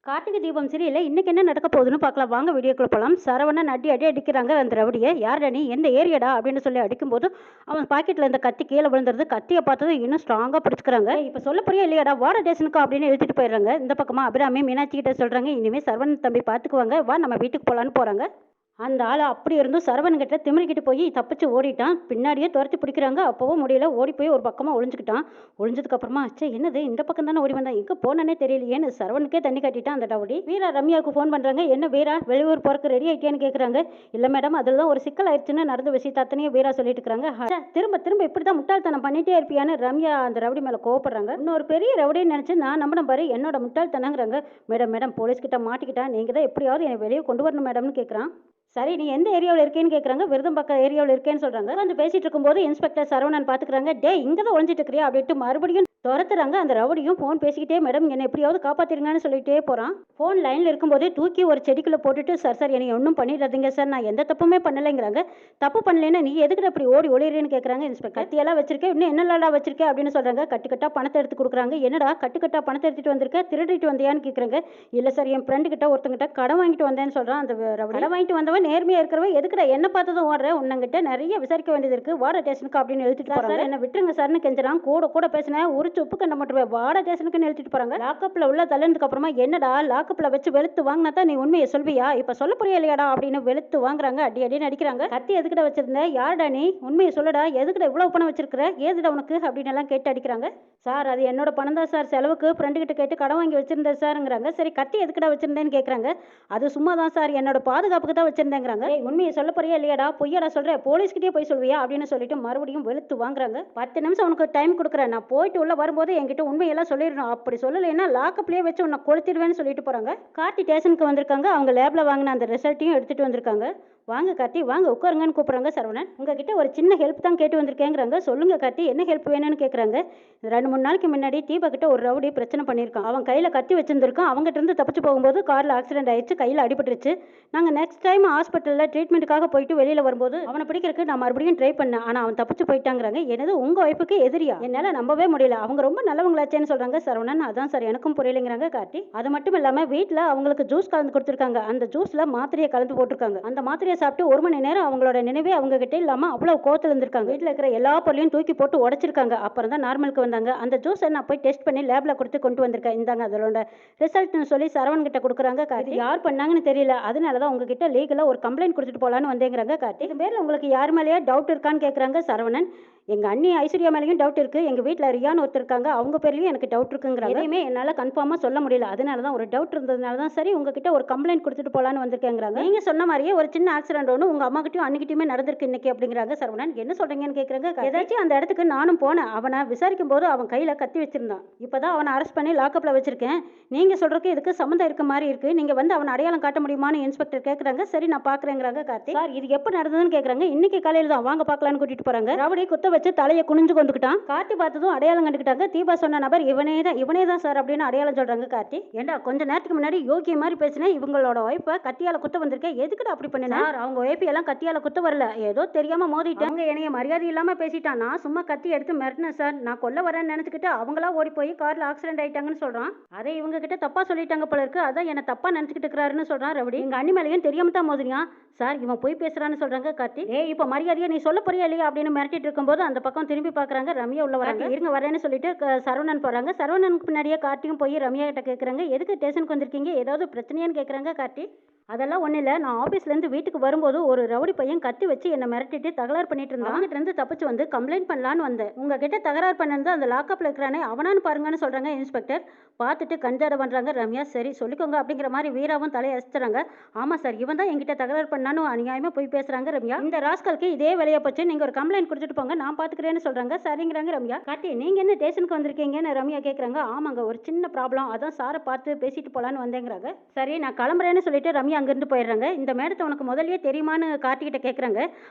கார்த்திகை தீபம் சீரியல்ல இன்னைக்கு என்ன நடக்க போகுதுன்னு பார்க்கலாம் வாங்க வீடியோக்குள்ள போகலாம். சரவணன் அடி அடி அடிக்கிறாங்க அந்த ரவுடியை. யார்டா நீ எந்த ஏரியாடா அப்படின்னு சொல்லி அடிக்கும்போது அவன் பாக்கெட்ல இந்த கத்தி கீழே விழுந்துருது. கத்தியை பார்த்ததும் இன்னும் ஸ்ட்ராங்கா பிடிச்சிக்கிறாங்க. இப்போ சொல்ல போறியா இல்லையாடா வாட டேஷனுக்கு அப்படின்னு எழுதிட்டு போயிடுறாங்க. இந்த பக்கமா அபிராமி மீனாட்சி கிட்ட சொல்றாங்க, இனிமே சரவணன் தம்பி பார்த்துக்குவாங்க, வா நம்ம வீட்டுக்கு போகலான்னு போறாங்க. அந்த ஆள் அப்படி இருந்தும் சரவணன்கிட்ட திமிரிக்கிட்டு போய் தப்பிச்சு ஓடிட்டான். பின்னாடியே துரத்தி பிடிக்கிறாங்க. அப்பவும் முடியல, ஓடி போய் ஒரு பக்கமாக ஒளிஞ்சுக்கிட்டான். ஒளிஞ்சதுக்கு அப்புறமா அச்சே என்னது இந்த பக்கம் தானே ஓடி வந்தான், எங்கே போனனே தெரியலையேன்னு சரவணுக்கே தண்ணி கட்டிட்டான் அந்த டவுடி. வீரா ரம்யாவுக்கு ஃபோன் பண்ணுறாங்க. என்ன வீரா வெளியூர் போறக்கு ரெடி ஆகிட்டேன்னு கேட்குறாங்க. இல்லை மேடம், அதில் தான் ஒரு சிக்கல் ஆயிடுச்சுன்னு நடந்த விஷயத்த அத்தனையும் வீரா சொல்லிட்டு இருக்காங்க. திரும்ப திரும்ப இப்படி தான் முட்டாள்தனம் பண்ணிட்டே இருப்பியான்னு ரம்யா அந்த ரவுடி மேலே கோவப்படுறாங்க. இன்னொரு பெரிய ரவுடின்னு நினச்சி நான் நம்பின பாரு என்னோட முட்டாள்தனங்கிறாங்க. மேடம் மேடம் போலீஸ்கிட்ட மாட்டிக்கிட்டா நீங்கள் தான் எப்படியாவது என்னை வெளியே கொண்டு வரணும் மேடம்னு கேட்குறான். சரி நீ எந்த ஏரியாவில் இருக்கேன்னு கேட்குறாங்க. விருதம்பக்கம் ஏரியாவில் இருக்கேன்னு சொல்கிறாங்க. கொஞ்சம் பேசிட்டு இருக்கும்போது இன்ஸ்பெக்டர் சரவணன் பார்த்துக்கிறாங்க. டே இங்கே தான் ஒழிஞ்சிட்டு இருக்கிறியா அப்படின்ட்டு மறுபடியும் துரத்துறாங்க. அந்த ரவுடியும் ஃபோன் பேசிக்கிட்டே மேடம் என்னை எப்படியாவது காப்பாற்றிருங்கன்னு சொல்லிகிட்டே போகிறான். ஃபோன் லைனில் இருக்கும்போதே தூக்கி ஒரு செடிக்குள்ளே போட்டுட்டு சார் சார் என்னை ஒன்றும் பண்ணிடாதீங்க சார், நான் எந்த தப்புமே பண்ணலைங்கிறாங்க. தப்பு பண்ணலைன்னா நீ எதுக்கிட்ட அப்படி ஓடி ஒளிறேன்னு கேட்குறாங்க இன்ஸ்பெக்டர். கத்தியெல்லாம் வச்சிருக்கேன், இன்னும் என்னெல்லாம் வச்சிருக்கேன் அப்படின்னு சொல்கிறாங்க. கட்டுக்கட்டாக பணத்தை எடுத்து கொடுக்குறாங்க. என்னடா கட்டுக்கட்டாக பணத்தை எடுத்துகிட்டு வந்திருக்க, திருடிட்டு வந்தியான்னு கேட்குறாங்க. இல்லை சார் என் ஃப்ரெண்டு கிட்ட ஒருத்தங்கிட்ட கடன் வாங்கிட்டு வந்தேன்னு சொல்கிறான். அந்த கடன் வாங்கிட்டு வந்தவன் நேர்மையாக இருக்கிறவன் எதுக்குடா என்ன பார்த்ததும் ஓடுற, உன்னங்கிட்ட நிறைய விசாரிக்க வேண்டியது இருக்குது, வாட ஸ்டேஷனுக்கு அப்படின்னு எழுதிட்டு போகிறாங்க. என்ன விட்டுருங்க சார்னு கெஞ்சுறான். கூட கூட பேசினேன் உரிச்சு உப்பு கண்ட மட்டும் வாட ஸ்டேஷனுக்குன்னு எழுதிட்டு போகிறாங்க. லாக்கப்பில் உள்ள தள்ளனதுக்கு அப்புறமா என்னடா லாக்கப்பில் வச்சு வெளுத்து வாங்கினா தான் நீ உண்மையை சொல்வியா, இப்போ சொல்ல புரியா இல்லையாடா அப்படின்னு வெளுத்து வாங்குறாங்க. அடி அடின்னு அடிக்கிறாங்க. கத்தி எதுக்கிட்ட வச்சிருந்த, யாருடா நீ, உண்மையை சொல்லடா, எதுக்கிட்ட இவ்வளவு பணம் வச்சிருக்கிற, ஏதுடா உனக்கு அப்படின்னு எல்லாம் கேட்டு அடிக்கிறாங்க. சார் அது என்னோட பணம் தான் சார், செலவுக்கு ஃப்ரெண்டு கிட்ட கேட்டு கடன் வாங்கி வச்சிருந்தேன் சார்ங்கிறாங்க. சரி கத்தி எதுக்கிட்ட வச்சிருந்தேன்னு கேட்குறாங்க. அது சும்மா தான் சார், என்னோட பாதுகாப்புக்கு தான் வச்சிருந்தேங்கிறாங்க. உண்மையை சொல்ல போறியா இல்லையாடா, பொய்யாடா சொல்ற, போலீஸ்கிட்டே போய் சொல்வியா அப்படின்னு சொல்லிட்டு மறுபடியும் வெளுத்து வாங்குறாங்க. 10 நிமிஷம் உனக்கு டைம் கொடுக்குறேன், நான் போயிட்டு உள்ள வரும்போது என்கிட்ட உண்மையெல்லாம் சொல்லிடணும், அப்படி சொல்லலைன்னா லாக்கப்லேயே வச்சு உன்னை கொளுத்திடுவேன்னு சொல்லிட்டு போறாங்க. கார்த்தி ஸ்டேஷனுக்கு வந்திருக்காங்க. அவங்க லேப்ல வாங்கின அந்த ரிசல்ட்டையும் எடுத்துட்டு வந்திருக்காங்க. வாங்க கார்த்தி வாங்க உட்காருங்கன்னு கூப்பிட்றாங்க சரவணன். உங்ககிட்ட ஒரு சின்ன ஹெல்ப் தான் கேட்டு வந்திருக்கேங்கிறாங்க. சொல்லுங்க கார்த்தி என்ன ஹெல்ப் வேணும்னு கேட்குறாங்க. 2-3 நாளைக்கு முன்னாடி தீபா கிட்ட ஒரு ரவுடி பிரச்சனை பண்ணியிருக்கான். அவன் கையில் கத்தி வச்சிருந்திருக்கான். அவங்ககிட்ட இருந்து தப்பிச்சு போகும்போது காரில் ஆக்சிடென்ட் ஆயிடுச்சு, கையில் அடிபட்டுருச்சு. நாங்கள் நெக்ஸ்ட் டைம் ஹாஸ்பிட்டலில் ட்ரீட்மெண்ட்டுக்காக போயிட்டு வெளியில் வரும்போது அவனை பிடிக்கிறதுக்கு நான் மறுபடியும் ட்ரை பண்ணேன், ஆனால் அவன் தப்பிச்சு போயிட்டாங்கிறாங்க. எனது உங்கள் ஒய்ஃபுக்கு எதிரியா, என்னால் நம்பவே முடியல, அவங்க ரொம்ப நல்லவங்களாச்சேன்னு சொல்கிறாங்க சரவணன். அதான் சார் எனக்கும் புரியலைங்கிறாங்க கார்த்தி. அது மட்டும் இல்லாமல் வீட்டில் அவங்களுக்கு ஜூஸ் கலந்து கொடுத்துருக்காங்க. அந்த ஜூஸில் மாத்திரையை கலந்து போட்டிருக்காங்க. அந்த மாத்திரையை சாப்பிட்டு 1 மணி நேரம் அவங்களோட நினைவே அவங்க கிட்ட இல்லாமல் அவ்வளோ கோவத்தில் இருந்திருக்காங்க. வீட்டில் இருக்கிற எல்லா பொருளையும் தூக்கி போட்டு உடைச்சிருக்காங்க. அப்புறம் தான் நார்மலுக்கு வந்தாங்க. அந்த ஜூஸை நான் போய் டெஸ்ட் பண்ணி லேபில் கொடுத்து கொண்டு வந்திருக்கேன், இந்தாங்க அதோட ரிசல்ட்னு சொல்லி சரவணன் கிட்ட கொடுக்குறாங்க. கார்த்தி யார் பண்ணாங்கன்னு தெரியல, அதனால தான் உங்ககிட்ட லீகலாக ஒரு கம்ப்ளைண்ட் கொடுத்துட்டு போகலான்னு வந்தேங்கிறாங்க. கார்த்தி இது பேரில் உங்களுக்கு யார் மேலேயே டவுட் இருக்கான்னு கேட்குறாங்க சரவணன். எங்கள் அண்ணி ஐஸ்வர்யா மேலேயும் டவுட் இருக்குது, எங்கள் வீட்டில் ரியான்னு ஒருத்தர் இருக்காங்க, அவங்க பேர்லையும் எனக்கு டவுட் இருக்குங்கிறாங்க. எதையுமே என்னால் கன்ஃபார்மாக சொல்ல முடியல, அதனால தான் ஒரு டவுட் இருந்ததுனால தான் சரி உங்ககிட்ட ஒரு கம்ப்ளைண்ட் கொடுத்துட்டு போகலான்னு வந்திருக்கேங்கிறாங்க. நீங்கள் சொன்ன மாதிரியே ஒரு சின்ன ஆக்சிடென்ட் ஒன்று உங்கள் அம்மாக்கிட்டையும் அன்னிக்கிட்டையுமே நடந்திருக்கு இன்னைக்கு அப்படிங்கிறாங்க சரவணன். என்ன சொல்கிறீங்கன்னு கேட்குறாங்க. ஏதாச்சும் அந்த இடத்துக்கு நானும் போனேன், அவனை விசாரிக்கும் போது அவன் கையில் கத்தி வச்சிருந்தான். இப்போ தான் அவனை அரெஸ்ட் பண்ணி லாக்கப்பில் வச்சிருக்கேன். நீங்கள் சொல்கிறதுக்கு இதுக்கு சம்மந்தம் இருக்க மாதிரி இருக்குது, நீங்கள் வந்து அவனை அடையாளம் காட்ட முடியுமான்னு இன்ஸ்பெக்டர் கேட்குறாங்க. சரி நான் பார்க்குறேங்கிறாங்க கார்த்தி. சார் இது எப்போ நடந்ததுன்னு கேட்குறாங்க. இன்னைக்கு காலையில் தான், வாங்க பார்க்கலான்னு கூட்டிகிட்டு போகிறாங்க. ரவுடி குத்த வச்சு தலையை குனிஞ்சு வந்துக்கிட்டான். கார்த்தி பார்த்ததும் அடையாளம் கண்டுக்கிட்டாங்க. தீபா சொன்ன நபர் இவனே தான் சார் அப்படின்னு அடையாளம் சொல்றாங்க. கார்த்தி ஏண்டா கொஞ்ச நேரத்துக்கு முன்னாடி யோகிய மாதிரி பேசினேன், இவங்களோட ஒய்ஃபை கத்தியால குத்த வந்திருக்கேன், எதுக்குடா அப்படி பண்ணினா? அவங்க ஒய்ஃப் எல்லாம் கத்தியால குத்த வரல, ஏதோ தெரியாம மோதிட்டாங்க, என்னைய மரியாதை இல்லாம பேசிட்டான், நான் சும்மா கத்தி எடுத்து மிரட்டினேன் சார், நான் கொல்ல வரேன்னு நினைச்சுக்கிட்டு அவங்களா ஓடி போய் கார்ல ஆக்சிடென்ட் ஆயிட்டாங்கன்னு சொல்றான். அதை இவங்க கிட்ட தப்பா சொல்லிட்டாங்க போல இருக்கு, அதான் என்ன தப்பா நினைச்சுக்கிட்டு இருக்கிறாருன்னு சொல்றான் ரவுடி. எங்க அண்ணி மேலையும் தெரியாம தான் மோதினியா சார், இவன் போய் பேசுறான்னு சொல்றாங்க. கார்த்தி இப்போ மரியாதையா நீ சொல்ல போறியா இல்லையா அப்படின்னு மிரட்டிட்டு இருக்கும்போது அந்த பக்கம் திரும்பி பார்க்குறாங்க. ரம்யா உள்ள வராங்க. இருங்க வரேன்னு சொல்லிட்டு சரவணன் போறாங்க. சரவணனுக்கு பின்னாடியே கார்த்தியும் போய் ரம்யா கிட்ட கேட்குறாங்க, எதுக்கு ஸ்டேஷனுக்கு வந்திருக்கீங்க, ஏதாவது பிரச்சனையான்னு கேட்குறாங்க. கார்த்தி அதெல்லாம் ஒன்றும் இல்லை, நான் ஆஃபீஸ்லேருந்து வீட்டுக்கு வரும்போது ஒரு ரவுடி பையன் கத்தி வச்சு என்னை மிரட்டிட்டு தகராறு பண்ணிட்டு இருந்தான், அவங்ககிட்ட இருந்து தப்பிச்சு வந்து கம்ப்ளைண்ட் பண்ணலான்னு வந்தேன். உங்ககிட்ட தகராறு பண்ணது அந்த லாக்கப்பில் இருக்கிறானே அவனான்னு பாருங்கன்னு சொல்கிறாங்க இன்ஸ்பெக்டர். பார்த்துட்டு கஞ்சாட பண்ணுறாங்க ரம்யா. சரி சொல்லிக்கோங்க அப்படிங்கிற மாதிரி வீராவும் தலையை அசிச்சுறாங்க. ஆமாம் சார், இவன் தான் என்கிட்ட தகராறு பண்ணான்னு அநியாயமாக போய் பேசுகிறாங்க ரம்யா. இந்த ராஸ்கலுக்கு இதே வேலையை போச்சு, நீங்கள் ஒரு கம்ப்ளைண்ட் கொடுத்துட்டு போங்க, நான் பார்த்துக்கிறேன்னு சொல்கிறாங்க. சரிங்கிறாங்க ரம்யா. கார்த்தி நீங்கள் என்ன ஸ்டேஷனுக்கு வந்திருக்கீங்கன்னு ரம்யா கேட்குறாங்க. ஆமாங்க ஒரு சின்ன ப்ராப்ளம், அதான் சாரை பார்த்து பேசிட்டு போகலான்னு வந்தேங்கிறாங்க. சரி நான் கிளம்புறேன்னு சொல்லிட்டு ரம்யா ரம்யா அங்கேருந்து போயிடுறாங்க. இந்த மேடத்தை உனக்கு முதல்லயே தெரியுமான்னு கார்த்திகிட்ட கேட்குறாங்க.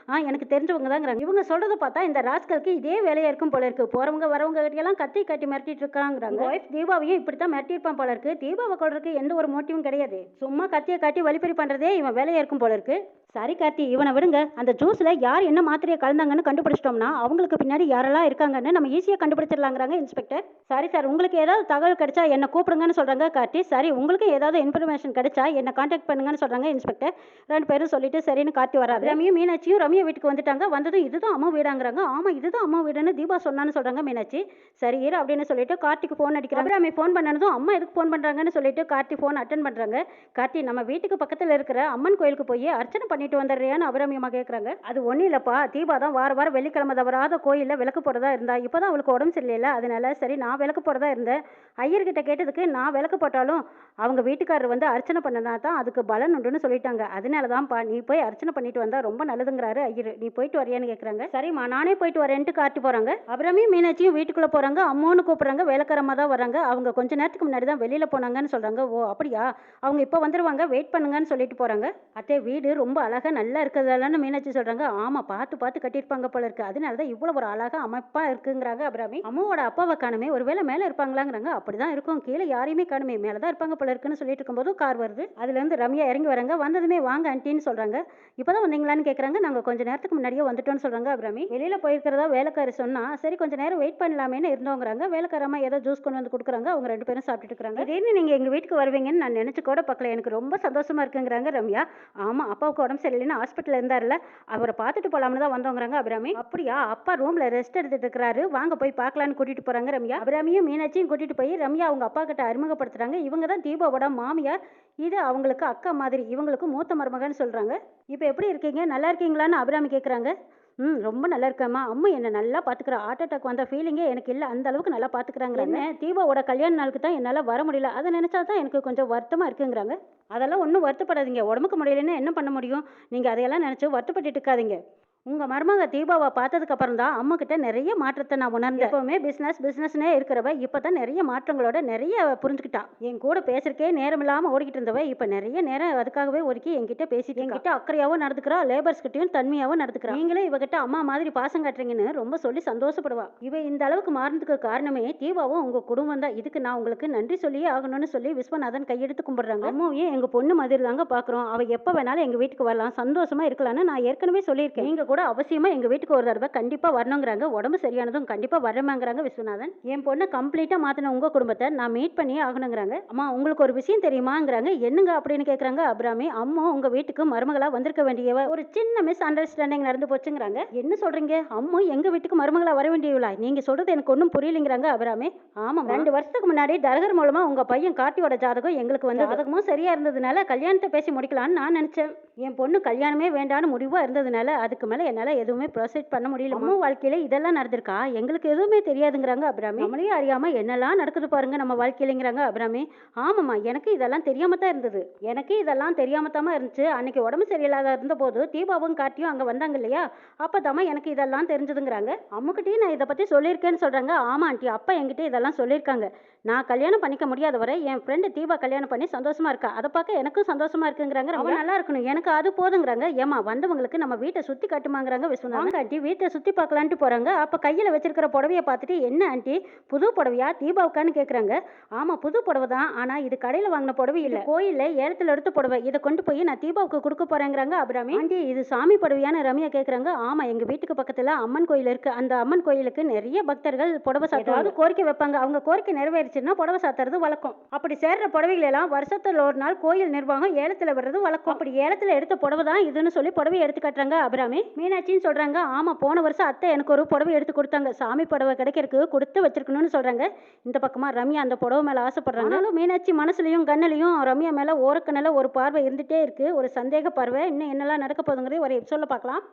எனக்கு தெரிஞ்சவங்க தாங்கிறாங்க. இவங்க சொல்றத பார்த்தா இந்த ராஸ்கலுக்கு இதே வேலையா இருக்கும் போல இருக்கு. போறவங்க வரவங்க கிட்டயெல்லாம் கத்தி காட்டி மிரட்டிட்டு இருக்காங்கிறாங்க. ஒய்ஃப் தீபாவையும் இப்படித்தான் மிரட்டியிருப்பான் போல இருக்கு. தீபாவை கொல்றதுக்கு எந்த ஒரு மோட்டிவும் கிடையாது. சும்மா கத்தியை காட்டி வழிப்பறி பண்றதே இவன் வேலையா இருக்கும் போல இருக்கு. சரி கார்த்தி, இவனை விடுங்க. அந்த ஜூஸ்ல யார் என்ன மாத்திரையை கலந்தாங்கன்னு கண்டுபிடிச்சிட்டோம்னா அவங்களுக்கு பின்னாடி யாரெல்லாம் இருக்காங்கன்னு நம்ம ஈஸியாக கண்டுபிடிச்சிடலாங்கிறாங்க இன்ஸ்பெக்டர். சரி சார், உங்களுக்கு ஏதாவது தகவல் கிடைச்சா என்ன கூப்பிடுங்கன்னு சொல்றாங்க கார்த்தி. சரி, உங்களுக்கு ஏதாவது இன்ஃபர்மேஷன் கிடைச்சா என்ன கான்டாக்ட் பண்ணுங்கன்னு சொல்றாங்க இன்ஸ்பெக்டர். 2 பேரும் சொல்லிட்டு சரின்னு கார்த்தி வராது. ரம்யும் மீனாட்சியும் ரம்யா வீட்டுக்கு வந்துட்டாங்க. வந்ததும் இதுதான் அம்மா வீடாங்கிறாங்க. ஆமா, இதுதான் அம்மா வீடுன்னு தீபா சொன்னான்னு சொல்றாங்க மீனாட்சி. சரி இரு அப்படின்னு சொல்லிட்டு கார்த்திக்கு ஃபோன் அடிக்கிறாங்க. அப்புறம் ஃபோன் பண்ணனதும் அம்மா எதுக்கு ஃபோன் பண்றாங்கன்னு சொல்லிட்டு கார்த்தி ஃபோன் அட்டன் பண்றாங்க. கார்த்தி, நம்ம வீட்டுக்கு பக்கத்தில் இருக்கிற அம்மன் கோயிலுக்கு போய் அர்ச்சனை பண்ணிட்டு வந்துடுறியான்னு அபிராமியமா கேட்குறாங்க. அது ஒன்றும் இல்லைப்பா, தீபா தான் வாரம் வெள்ளிக்கிழமை தவறாத கோயிலில் விளக்கு போடுறதா இருந்தா. இப்போ தான் அவளுக்கு உடம்பு சரியில்லை, அதனால சரி நான் விளக்கு போடுறதா இருந்தேன். ஐயர்கிட்ட கேட்டதுக்கு நான் விளக்கு போட்டாலும் அவங்க வீட்டுக்காரர் வந்து அர்ச்சனை பண்ணனா தான் அதுக்கு பலன் உண்டுன்னு சொல்லிட்டாங்க. அதனால தான்ப்பா நீ போய் அர்ச்சனை பண்ணிட்டு வந்தா ரொம்ப நல்லதுங்கிறாரு ஐயர். நீ போயிட்டு வரையான்னு கேட்குறாங்க. சரிம்மா நானே போயிட்டு வரேன்ட்டு காட்டி போகிறாங்க. அபிராமியும் மீனாட்சியும் வீட்டுக்குள்ளே போகிறாங்க. அம்மான்னு கூப்பிட்றாங்க. வேலைக்காரமாக தான் வராங்க. அவங்க கொஞ்ச நேரத்துக்கு முன்னாடி தான் வெளியில் போனாங்கன்னு சொல்கிறாங்க. ஓ அப்படியா, அவங்க இப்போ வந்துடுவாங்க, வெயிட் பண்ணுங்கன்னு சொல்லிட்டு போகிறாங்க. அத்தே, வீடு ரொம்ப அழகாக நல்லா இருக்கிறதாலன்னு மீனாட்சி சொல்கிறாங்க. ஆமாம், பார்த்து பார்த்து கட்டியிருப்பாங்க போல இருக்குது, அதனால தான் இவ்வளோ ஒரு அழகாக அமைப்பாக இருக்குங்கிறாங்க அபிராமி. அம்மாவோட அப்பாவை காணுமே, ஒருவேளை மேலே இருப்பாங்களாங்கிறாங்க. அப்படி தான் இருக்கும், கீழே யாரையுமே காணுமே, மேலே தான் இருப்பாங்க போல இருக்குன்னு சொல்லிட்டு இருக்கும்போது கார் வருது. அதுலேருந்து ரம்யா இறங்கி வராங்க. வந்ததுமே வாங்க ஆண்டின்னு சொல்கிறாங்க. இப்போ தான் வந்தீங்களான்னு கேட்குறாங்க. நாங்கள் கொஞ்சம் நேரத்துக்கு முன்னாடியே வந்துட்டோன்னு சொல்கிறாங்க அபிராமி. வெளியில் போயிருக்கிறதா வேலைக்காரி சொன்னால் சரி கொஞ்சம் நேரம் வெயிட் பண்ணலாமேன்னு இருந்தோங்கிறாங்க. வேலைக்காரமா ஏதோ ஜூஸ் கொண்டு வந்து கொடுக்குறாங்க. அவங்க 2 பேரும் சாப்பிட்டுட்டு இருக்கிறாங்க. திடீர்னு நீங்கள் எங்கள் வீட்டுக்கு வருவீங்கன்னு நான் நினச்சி கூட பார்க்கல, எனக்கு ரொம்ப சந்தோஷமா இருக்குங்கிறாங்க ரம்யா. ஆமாம், அப்பாவுக்கு உடம்பு சரியில்லைன்னு ஹாஸ்பிட்டலில் இருந்தார்ல, அவரை பார்த்துட்டு போகலாம்னு தான் வந்தோங்கிறாங்க அபிராமி. அப்படியா, அப்பா ரூமில் ரெஸ்ட் எடுத்துட்டு இருக்கிறாரு, வாங்க போய் பார்க்கலான்னு கூட்டிகிட்டு போகிறாங்க ரம்யா. அபிராமியும் மீனாட்சியும் கூட்டிகிட்டு போய் ரம்யா அவங்க அப்பா கிட்ட அறிமுகப்படுத்துகிறாங்க. இவங்க தான் தீபாவோட மாமியார், இது அவங்களுக்கு அக்கா மாதிரி, இவங்களுக்கு மூத்த மருமகன்னு சொல்கிறாங்க. இப்போ எப்படி இருக்கீங்க, நல்லா இருக்கீங்களான்னு அபிராமி கேட்குறாங்க. ரொம்ப நல்லா இருக்கேம்மா, அம்மா என்னை நல்லா பார்த்துக்கிறா, ஹார்ட் அட்டாக் வந்த ஃபீலிங்கே எனக்கு இல்லை, அந்த அளவுக்கு நல்லா பார்த்துக்கிறாங்க. என்ன தீபாவோட கல்யாண நாளுக்கு தான் என்னால் வர முடியல, அதை நினச்சா தான் எனக்கு கொஞ்சம் வருத்தமாக இருக்குங்கிறாங்க. அதெல்லாம் ஒன்றும் வருத்தப்படாதீங்க, உடம்புக்கு முடியலன்னு என்ன பண்ண முடியும், நீங்கள் அதையெல்லாம் நினச்சி வருத்தப்பட்டு இருக்காதீங்க. உங்கள் மருமக தீபாவை பார்த்ததுக்கு அப்புறம் தான் அம்மாக்கிட்ட நிறைய மாற்றத்தை நான் உணர்ந்தேன். எப்போவுமே பிஸ்னஸ்னே இருக்கிறவ இப்போ தான் நிறைய மாற்றங்களோட நிறைய புரிஞ்சுக்கிட்டா. என் கூட பேசுறக்கே நேரம் இல்லாமல் ஓடிக்கிட்டு இருந்தவ இப்போ நிறைய நேரம் அதுக்காகவே ஒதுக்கி என்கிட்ட பேசிட்டு, என்கிட்ட அக்கறையாகவும் நடந்துக்கிறா, லேபர்ஸ்கிட்டையும் தன்மையாகவும் நடந்துக்கிறா. நீங்களே இவகிட்ட அம்மா மாதிரி பாசம் காட்டுறீங்கன்னு ரொம்ப சொல்லி சந்தோஷப்படுவா. இவ இந்த அளவுக்கு மாறினதுக்கு காரணமே தீபாவும் உங்கள் குடும்பம் தான். இதுக்கு நான் உங்களுக்கு நன்றி சொல்லியே ஆகணும்னு சொல்லி விஸ்வநாதன் கையெடுத்து கும்பிடுறாங்க. அம்மாவையும் எங்கள் பொண்ணு மாதிரி தாங்க பார்க்குறோம், அவள் எப்போ வேணாலும் எங்கள் வீட்டுக்கு வரலாம், சந்தோஷமா இருக்கலாம்னு நான் ஏற்கனவே சொல்லியிருக்கேன். நீங்கள் கூட அவசியமா எங்க வீட்டுக்கு ஒரு தடவை கண்டிப்பா வரணுங்கிறாங்க. உடம்பு சரியானதும் கண்டிப்பா வரமாங்கிறாங்க விஸ்வநாதன். என் பொண்ணை கம்ப்ளீட்டா மாத்தின உங்க குடும்பத்தை நான் மீட் பண்ணியே ஆகணுங்கிறாங்க. அம்மா உங்களுக்கு ஒரு விஷயம் தெரியுமாங்கிறாங்க. என்னங்க அப்படின்னு கேட்குறாங்க அபிராமி. அம்மா உங்க வீட்டுக்கு மருமகளா வந்திருக்க வேண்டியவ, ஒரு சின்ன மிஸ் அண்டர்ஸ்டாண்டிங் நடந்து போச்சுங்கிறாங்க. என்ன சொல்றீங்க, அம்மா எங்க வீட்டுக்கு மருமகளா வர வேண்டியவளா, நீங்க சொல்றது எனக்கு ஒன்றும் புரியலைங்கிறாங்க அபிராமி. ஆமாம், 2 வருஷத்துக்கு முன்னாடி தரகர் மூலமா உங்க பையன் கார்த்தியோட ஜாதகம் எங்களுக்கு வந்து ஜாதகமும் சரியா இருந்ததுனால கல்யாணத்தை பேசி முடிக்கலான்னு நான் நினைச்சேன். என் பொண்ணு கல்யாணமே வேண்டான்னு முடிவா இருந்ததுனால அதுக்கு மேல என்னால எதுவுமே ப்ரொசீட் பண்ண முடியல. அம்மா வாழ்க்கையில இதெல்லாம் நடந்திருக்கா, எங்களுக்கு எதுவுமே தெரியாதுங்கிறாங்க அபிராமி. நம்மளே அறியாம என்னெல்லாம் நடக்குது பாருங்க நம்ம வாழ்க்கையிலங்கிறாங்க அபிராமி. ஆமாம்மா, எனக்கு இதெல்லாம் தெரியாம தான் இருந்தது, எனக்கு இதெல்லாம் தெரியாம தான் இருந்துச்சு. அன்னைக்கு உடம்பு சரியில்லாத இருந்த போது தீபாவும் கார்த்தியும் அங்க வந்தாங்க இல்லையா, அப்பதாம்மா எனக்கு இதெல்லாம் தெரிஞ்சதுங்கிறாங்க. அம்முக்கிட்டையும் நான் இதை பத்தி சொல்லியிருக்கேன்னு சொல்றாங்க. ஆமா ஆண்டி, அப்பா என்கிட்ட இதெல்லாம் சொல்லியிருக்காங்க. நான் கல்யாணம் பண்ணிக்க முடியாத வரை என் ஃப்ரெண்டு தீபா கல்யாணம் பண்ணி சந்தோஷமா இருக்கா, அதை பார்க்க எனக்கும் சந்தோஷமா இருக்குங்கிறாங்க. ரொம்ப நல்லா இருக்கணும், எனக்கு அது போதுங்கிறாங்க. ஏமா வந்தவங்களுக்கு நம்ம வீட்டை சுத்தி காட்டுமாங்கிறாங்க விஸ்வநாதன். ஆண்டி வீட்டை சுத்தி பார்க்கலான்ட்டு போறாங்க. அப்ப கையில வச்சிருக்கிற புடவைய பார்த்துட்டு, என்ன ஆண்டி புது புடவையா தீபாவுக்கான்னு கேட்குறாங்க. ஆமா புது புடவை தான், ஆனா இது கடையில் வாங்கின புடவை இல்லை, கோயில்ல ஏலத்தில் எடுத்து புடவை, இதை கொண்டு போய் நான் தீபாவுக்கு கொடுக்க போறேங்கிறாங்க அபிராமி. ஆண்டி இது சாமி புடவையான்னு ரம்யா கேட்குறாங்க. ஆமா, எங்க வீட்டுக்கு பக்கத்துல அம்மன் கோயில் இருக்கு, அந்த அம்மன் கோயிலுக்கு நிறைய பக்தர்கள் புடவை சாத்துறது கோரிக்கை வைப்பாங்க, அவங்க கோரிக்கை நிறைவேறிச்சுன்னா புடவை சாத்துறது வழக்கம். அப்படி சேர்ற புடவைகள் எல்லாம் வருஷத்துல ஒரு நாள் கோயில் நிர்வாகம் ஏலத்துல வர்றது வழக்கம். அப்படி ஏலத்துல எடுத்த புடவை தான் இதுன்னு சொல்லி புடவை எடுத்து காட்டுறாங்க அபிராமி. மீனாட்சின்னு சொல்றாங்க. ஆமா, போன வருஷம் அத்தை எனக்கு ஒரு புடவை எடுத்து கொடுத்தாங்க, சாமி புடவை கிடைக்கிறதுக்கு கொடுத்து வச்சிருக்கணும்னு சொல்றாங்க. இந்த பக்கமா ரம்யா அந்த புடவை மேல ஆசைப்படுறாங்க. மீனாட்சி மனசுலயும் கண்ணிலையும் ரம்யா மேல ஓரக்கண்ணில் ஒரு பார்வை இருந்துட்டே இருக்கு, ஒரு சந்தேக பார்வை. இன்னும் என்னெல்லாம் நடக்க போகுதுங்கிறது ஒரு எபிசோட்ல பார்க்கலாம்.